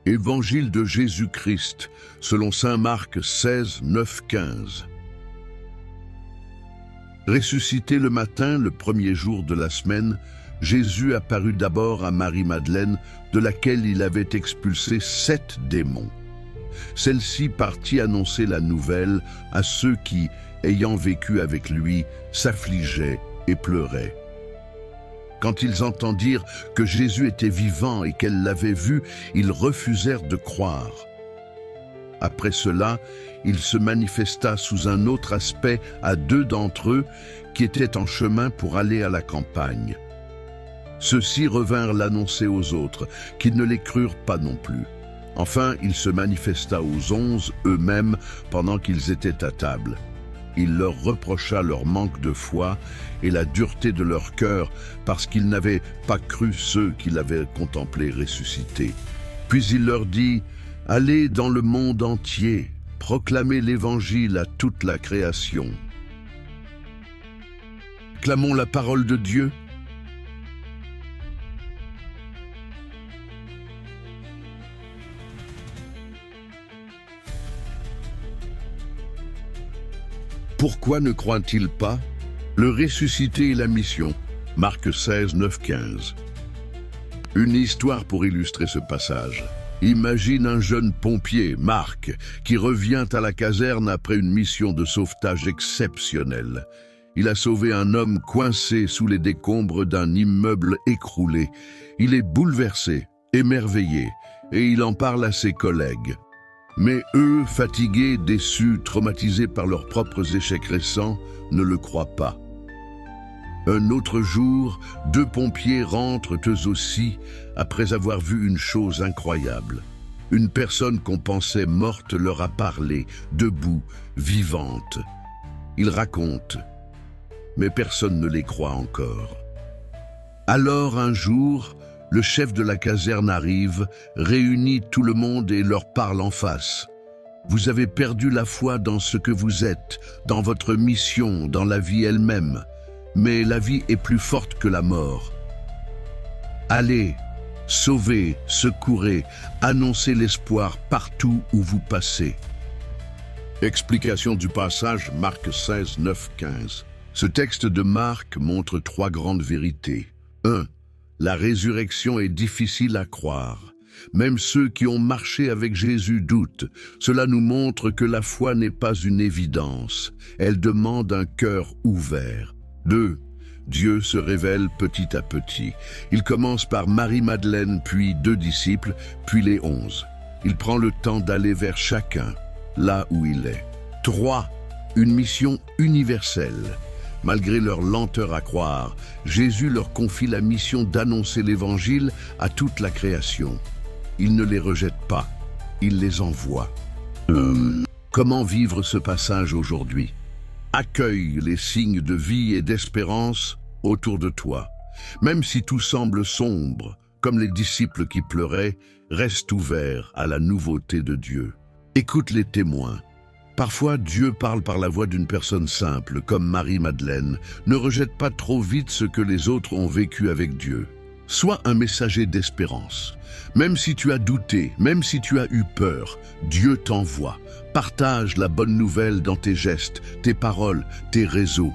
Évangile de Jésus-Christ, selon saint Marc 16, 9, 15. Ressuscité le matin, le premier jour de la semaine, Jésus apparut d'abord à Marie-Madeleine, de laquelle il avait expulsé 7 démons. Celle-ci partit annoncer la nouvelle à ceux qui, ayant vécu avec lui, s'affligeaient et pleuraient. Quand ils entendirent que Jésus était vivant et qu'elle l'avait vu, ils refusèrent de croire. Après cela, il se manifesta sous un autre aspect à 2 d'entre eux qui étaient en chemin pour aller à la campagne. Ceux-ci revinrent l'annoncer aux autres, qui ne les crurent pas non plus. Enfin, il se manifesta aux 11 eux-mêmes pendant qu'ils étaient à table. Il leur reprocha leur manque de foi et la dureté de leur cœur parce qu'ils n'avaient pas cru ceux qui l'avaient contemplé ressuscité. Puis il leur dit « Allez dans le monde entier, proclamez l'Évangile à toute la création. » Clamons la parole de Dieu. Pourquoi ne croient-ils pas? Le ressuscité et la mission. Marc 16, 9, 15. Une histoire pour illustrer ce passage. Imagine un jeune pompier, Marc, qui revient à la caserne après une mission de sauvetage exceptionnelle. Il a sauvé un homme coincé sous les décombres d'un immeuble écroulé. Il est bouleversé, émerveillé, et il en parle à ses collègues. Mais eux, fatigués, déçus, traumatisés par leurs propres échecs récents, ne le croient pas. Un autre jour, 2 pompiers rentrent eux aussi après avoir vu une chose incroyable. Une personne qu'on pensait morte leur a parlé, debout, vivante. Ils racontent, mais personne ne les croit encore. Alors un jour, le chef de la caserne arrive, réunit tout le monde et leur parle en face. Vous avez perdu la foi dans ce que vous êtes, dans votre mission, dans la vie elle-même. Mais la vie est plus forte que la mort. Allez, sauvez, secourez, annoncez l'espoir partout où vous passez. Explication du passage Marc 16, 9, 15. Ce texte de Marc montre 3 grandes vérités. 1. La résurrection est difficile à croire. Même ceux qui ont marché avec Jésus doutent. Cela nous montre que la foi n'est pas une évidence. Elle demande un cœur ouvert. 2. Dieu se révèle petit à petit. Il commence par Marie-Madeleine, puis 2 disciples, puis les 11. Il prend le temps d'aller vers chacun, là où il est. 3. Une mission universelle. Malgré leur lenteur à croire, Jésus leur confie la mission d'annoncer l'Évangile à toute la création. Il ne les rejette pas, il les envoie. Comment vivre ce passage aujourd'hui? Accueille les signes de vie et d'espérance autour de toi. Même si tout semble sombre, comme les disciples qui pleuraient, reste ouvert à la nouveauté de Dieu. Écoute les témoins. Parfois, Dieu parle par la voix d'une personne simple, comme Marie-Madeleine. Ne rejette pas trop vite ce que les autres ont vécu avec Dieu. Sois un messager d'espérance. Même si tu as douté, même si tu as eu peur, Dieu t'envoie. Partage la bonne nouvelle dans tes gestes, tes paroles, tes réseaux.